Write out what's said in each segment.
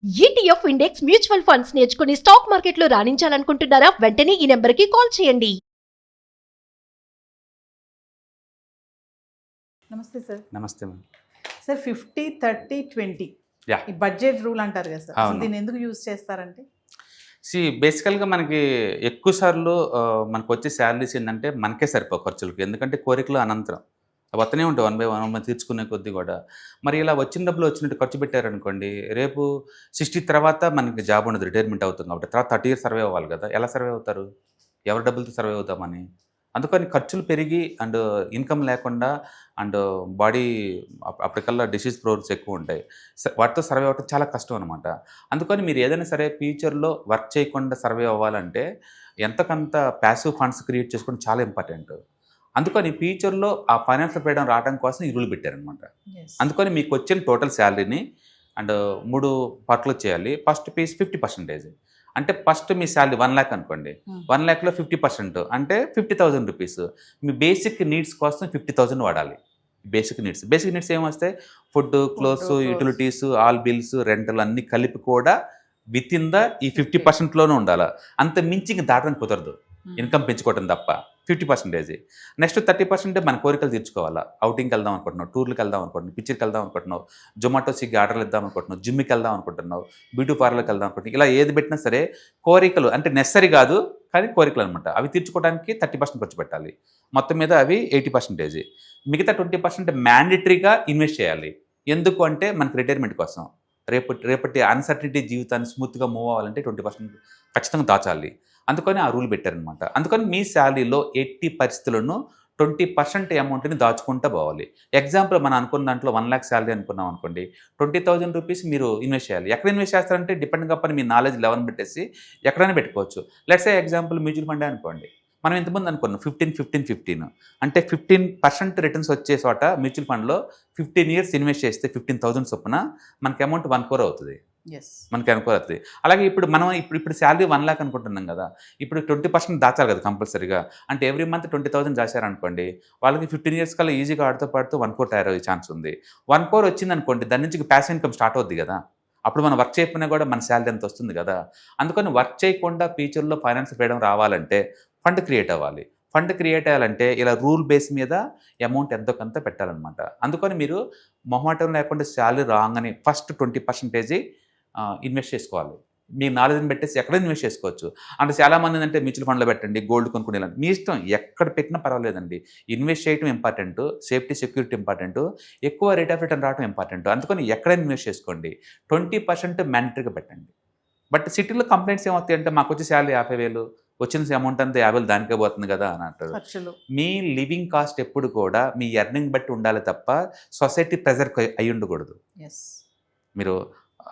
ETF index mutual funds నేర్చుకుని stock మార్కెట్లో రాణించాలనుకుంటున్నారా? వెంటనే ఈ నెంబర్కి కాల్ చేయండి. నమస్తే సార్. నమస్తే మ్యామ్. సార్ 50-30-20 యా ఈ బడ్జెట్ రూల్ అంటారు కదా సార్. అసలు అవును. దీన్ని ఎందుకు యూజ్ చేస్తారంటే? బేసికల్గా మనకి ఎక్కువ సార్లు మనకు వచ్చే శాలరీస్ ఏంటంటే మనకే సరిపో ఖర్చులకి, ఎందుకంటే కోరికలు అనంతరం వస్తూనే ఉంటాయి, 1 by 1 మనం తీర్చుకునే కొద్దీ కూడా. మరి ఇలా వచ్చిన డబ్బులు వచ్చినట్టు ఖర్చు పెట్టారనుకోండి, రేపు 60 తర్వాత మనకి జాబ్ ఉండదు, రిటైర్మెంట్ అవుతుంది కాబట్టి తర్వాత 30 ఇయర్స్ సర్వే అవ్వాలి కదా. ఎలా సర్వే అవుతారు? ఎవరి డబ్బులతో సర్వే అవుతామని. అందుకని ఖర్చులు పెరిగి అండ్ ఇన్కమ్ లేకుండా అండ్ బాడీ అప్పటికల్లా డిసీజ్ ప్రోన్స్ ఎక్కువ ఉంటాయి. వాటితో సర్వే అవ్వడం చాలా కష్టం అనమాట. అందుకని మీరు ఏదైనా సరే ఫ్యూచర్లో వర్క్ చేయకుండా సర్వే అవ్వాలంటే ఎంతకంత ప్యాసివ్ ఫండ్స్ క్రియేట్ చేసుకోవడం చాలా ఇంపార్టెంట్. అందుకని ఫ్యూచర్లో ఆ ఫైనాన్షియల్ ఫ్రీడమ్ రావడం కోసం ఈ రూల్ పెట్టారనమాట. అందుకని మీకు వచ్చిన టోటల్ శాలరీని అండ్ 3 పార్ట్లు చేయాలి. First piece 50%. అంటే ఫస్ట్ మీ శాలరీ 1 lakh అనుకోండి, 1 lakhలో 50% అంటే 50,000 రూపీస్ మీ బేసిక్ నీడ్స్ కోసం 50,000 వాడాలి. బేసిక్ నీడ్స్ ఏమొస్తాయి? Food, clothes, utilities, all bills, rental అన్నీ కలిపి కూడా విత్ ఇన్ ద ఈ 50%లోనే ఉండాలి. అంత మించి ఇంక దాటడానికి కుదరదు, ఇన్కమ్ పెంచుకోవడం తప్ప. 50%. నెక్స్ట్ 30% మన కోరికలు తీర్చుకోవాలా. అవుటింగ్కి వెళ్దాం అనుకుంటున్నావు, టూర్లకు వెళ్దాం అనుకుంటున్నావు, పిక్చర్కి వెళ్దాం అనుకుంటున్నావు, జొమాటో, స్విగ్గీ ఆర్డర్లు ఇద్దాం అనుకుంటున్నావు, జిమ్కి వెళ్దాం అనుకుంటున్నావు, బ్యూటీ పార్లర్కి వెళ్దాం అనుకుంటున్నావు. ఇలా ఏది పెట్టినా సరే కోరికలు అంటే నెసరీ కాదు కానీ కోరికలు అనమాట. అవి తీర్చుకోవడానికి 30% ఖర్చు పెట్టాలి. మొత్తం మీద అవి 80%. మిగతా 20% మ్యాండేటరీగా ఇన్వెస్ట్ చేయాలి. ఎందుకు అంటే మనకి రిటైర్మెంట్ కోసం. రేపటి అన్సర్టనిటీ జీవితాన్ని స్మూత్గా మూవ్ అవ్వాలంటే 20% ఖచ్చితంగా దాచాలి. అందుకని ఆ రూల్ పెట్టారనమాట. అందుకని మీ శాలరీలో 80 పరిస్థితులను 20% అమౌంట్ని దాచుకుంటూ పోవాలి. ఎగ్జాంపుల్ మనం అనుకున్న దాంట్లో 1 lakh శాలరీ అనుకున్నాం అనుకోండి, 20,000 రూపీస్ మీరు ఇన్వెస్ట్ చేయాలి. ఎక్కడ ఇన్వెస్ట్ చేస్తారంటే డిపెండ్ అప్పని మీ నాలెడ్జ్ లెవెల్ పెట్టేసి ఎక్కడైనా పెట్టుకోవచ్చు. Let's say example mutual fund అనుకోండి. మనం ఇంతకుముందు అనుకున్నాం 15 అంటే 15% రిటర్న్స్ వచ్చే చోట మ్యూచువల్ ఫండ్లో 15 years ఇన్వెస్ట్ చేస్తే 15,000 చొప్పున మనకి అమౌంట్ 1 crore అవుతుంది. మనకి అనుకోవచ్చు. అలాగే ఇప్పుడు శాలరీ 1 lakh అనుకుంటున్నాం కదా, ఇప్పుడు 20% దాచాలి కదా కంపల్సరీగా. అంటే ఎవ్రీ మంత్ 20,000 దాచారనుకోండి, వాళ్ళకి 15 years కల్లా ఈజీగా ఆడుతూ పాడుతూ 1 crore తయారయ్యే ఛాన్స్ ఉంది. 1 crore వచ్చింది అనుకోండి, దాని నుంచి ప్యాసివ్ ఇన్కమ్ స్టార్ట్ అవుద్ది కదా. అప్పుడు మనం వర్క్ చేయకపోయినా కూడా మన శాలరీ ఎంత వస్తుంది కదా. అందుకని వర్క్ చేయకుండా ఫ్యూచర్లో ఫైనాన్షియల్ ఫ్రీడమ్ రావాలంటే ఫండ్ క్రియేట్ అవ్వాలి. ఫండ్ క్రియేట్ అవ్వాలంటే ఇలా రూల్ బేస్ మీద అమౌంట్ ఎంతో కొంత పెట్టాలన్నమాట. అందుకని మీరు మొహమాటం లేకుండా శాలరీ రాగానే ఫస్ట్ 20% ఇన్వెస్ట్ చేసుకోవాలి. మీ నాలెడ్జ్ని పెట్టేసి ఎక్కడ ఇన్వెస్ట్ చేసుకోవచ్చు. అంటే చాలామంది ఏంటంటే మ్యూచువల్ ఫండ్లో పెట్టండి, గోల్డ్ కొనుక్కునే, మీ ఇష్టం, ఎక్కడ పెట్టినా పర్వాలేదండి. ఇన్వెస్ట్ చేయడం ఇంపార్టెంట్, సేఫ్టీ సెక్యూరిటీ ఇంపార్టెంట్, ఎక్కువ రేట్ ఆఫ్ రిటర్న్ రావడం ఇంపార్టెంట్. అందుకని ఎక్కడైనా ఇన్వెస్ట్ చేసుకోండి. 20% మ్యాండేటరీగా పెట్టండి. బట్ సిటీలో కంప్లైంట్స్ ఏమవుతాయి అంటే మాకు వచ్చే శాలరీ 50,000, వచ్చిన అమౌంట్ అంతా 50,000 దానికే పోతుంది కదా అని అంటారు. మీ లివింగ్ కాస్ట్ ఎప్పుడు కూడా మీ ఎర్నింగ్ బట్టి ఉండాలి తప్ప సొసైటీ ప్రెజర్ అయి ఉండకూడదు. మీరు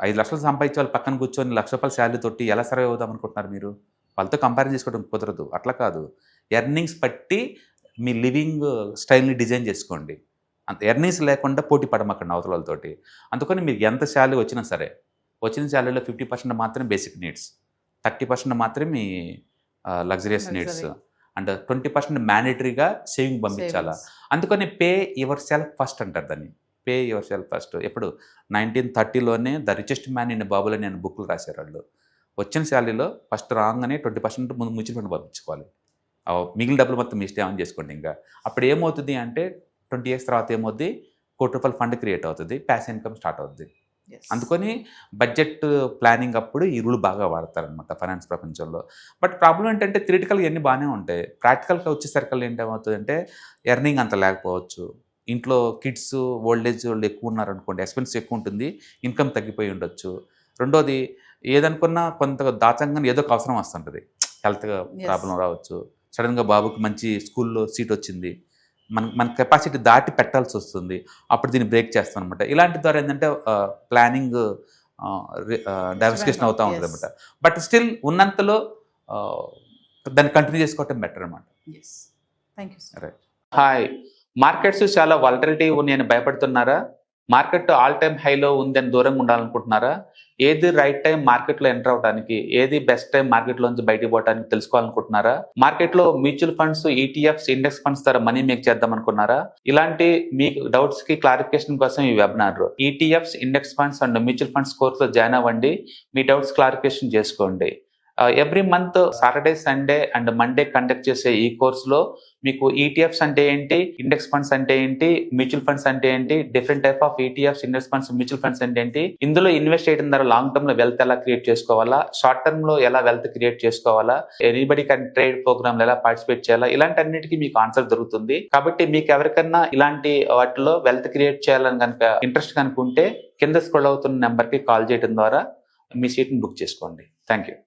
5 లక్షలు సంపాదించే వాళ్ళు పక్కన కూర్చొని ₹1,00,000 శాలరీ తోటి ఎలా సర్వే అవుదాం అనుకుంటున్నారు మీరు? వాళ్ళతో కంపేర్ చేసుకోవడం కుదరదు. అట్లా కాదు, ఎర్నింగ్స్ బట్టి మీ లివింగ్ స్టైల్ని డిజైన్ చేసుకోండి. అంత ఎర్నింగ్స్ లేకుండా పోటీ పడమకండి అవతల వాళ్ళతోటి. అందుకని మీరు ఎంత శాలరీ వచ్చినా సరే, వచ్చిన శాలరీలో 50% మాత్రమే బేసిక్ నీడ్స్, 30% మాత్రమే మీ లగ్జరియస్ నీడ్స్ అండ్ 20% మ్యాండేటరీగా సేవింగ్ పంపించాలా. అందుకని పే యువర్ సెల్ఫ్ ఫస్ట్ అంటారు దాన్ని. Pay yourself first. ఎప్పుడు 1930లోనే the richest man in Babylon అని బుక్లు రాశారు వాళ్ళు. వచ్చిన శాలరీలో ఫస్ట్ రాగానే 20% ముందు మ్యూచువల్ ఫండ్ పంపించుకోవాలి. మిగిలిన డబ్బులు మొత్తం మీ ఇష్టం చేసుకోండి. ఇంకా అప్పుడు ఏమవుతుంది అంటే 20 years తర్వాత ఏమవుద్ది, ₹1 కోటి ఫండ్ క్రియేట్ అవుతుంది, ప్యాసివ్ ఇన్కమ్ స్టార్ట్ అవుతుంది. అందుకని బడ్జెట్ ప్లానింగ్ అప్పుడు ఈ రూల్ బాగా వాడతారనమాట ఫైనాన్స్ ప్రపంచంలో. బట్ ప్రాబ్లం ఏంటంటే థియరిటికల్గా ఇవన్నీ బాగానే ఉంటాయి, ప్రాక్టికల్గా వచ్చేసరికి ఏంటవుతుందంటే ఎర్నింగ్ అంత లేకపోవచ్చు, ఇంట్లో కిడ్స్, ఓల్డ్ ఏజ్ వాళ్ళు ఎక్కువ ఉన్నారనుకోండి, ఎక్స్పెన్స్ ఎక్కువ ఉంటుంది, ఇన్కమ్ తగ్గిపోయి ఉండొచ్చు. రెండోది ఏదనుకున్నా కొంత దాచంగానే ఏదో ఒక అవసరం వస్తుంటుంది, హెల్త్ ప్రాబ్లం రావచ్చు, సడన్గా బాబుకి మంచి స్కూల్లో సీట్ వచ్చింది, మన కెపాసిటీ దాటి పెట్టాల్సి వస్తుంది, అప్పుడు దీన్ని బ్రేక్ చేస్తాం అనమాట. ఇలాంటి ద్వారా ఏంటంటే ప్లానింగ్ డైవర్సిఫికేషన్ అవుతూ ఉంటుంది అనమాట. బట్ స్టిల్ ఉన్నంతలో దాన్ని కంటిన్యూ చేసుకోవటం బెటర్ అనమాట. రైట్. హాయ్, మార్కెట్స్ చాలా వాలటిలిటీ ఉన్నాయని భయపడుతున్నారా? మార్కెట్ ఆల్ టైమ్ హైలో ఉందని దూరంగా ఉండాలనుకుంటున్నారా? ఏది రైట్ టైం మార్కెట్లో ఎంటర్ అవడానికి, ఏది బెస్ట్ టైం మార్కెట్లోంచి బయటకు పోవడానికి తెలుసుకోవాలనుకుంటున్నారా? మార్కెట్లో mutual funds, ETFs, index funds ద్వారా మనీ మేక్ చేద్దాం అనుకున్నారా? ఇలాంటి మీ డౌట్స్ కి క్లారిఫికేషన్ కోసం ఈ webinar ETFs, index funds and mutual funds కోర్సులో జాయిన్ అవ్వండి. మీ డౌట్స్ క్లారిఫికేషన్ చేసుకోండి. Every month Saturday, Sunday and Monday conduct చేసే ఈ కోర్సులో మీకు ఈటీఎఫ్స్ అంటే ఏంటి, ఇండెక్స్ ఫండ్స్ అంటే ఏంటి, మ్యూచువల్ ఫండ్స్ అంటే ఏంటి, different type of ETFs, index funds, mutual funds అంటే ఏంటి, ఇందులో ఇన్వెస్ట్ చేయడం ద్వారా లాంగ్ టర్మ్ లో వెల్త్ ఎలా క్రియేట్ చేసుకోవాలా, షార్ట్ టర్మ్ లో ఎలా వెల్త్ క్రియేట్ చేసుకోవాలా, ఎనీబడి కెన్ ట్రేడ్ ప్రోగ్రామ్ ఎలా పార్టిసిపేట్ చేయాలా, ఇలాంటి అన్నిటికీ మీకు ఆన్సర్ దొరుకుతుంది. కాబట్టి మీకు ఎవరికన్నా ఇలాంటి వాటిలో వెల్త్ క్రియేట్ చేయాలని కనుక ఇంట్రెస్ట్ కనుకుంటే కింద స్క్రోల్ అవుతున్న నెంబర్ కి కాల్ చేయడం ద్వారా మీ సీట్ ని బుక్ చేసుకోండి. Thank you.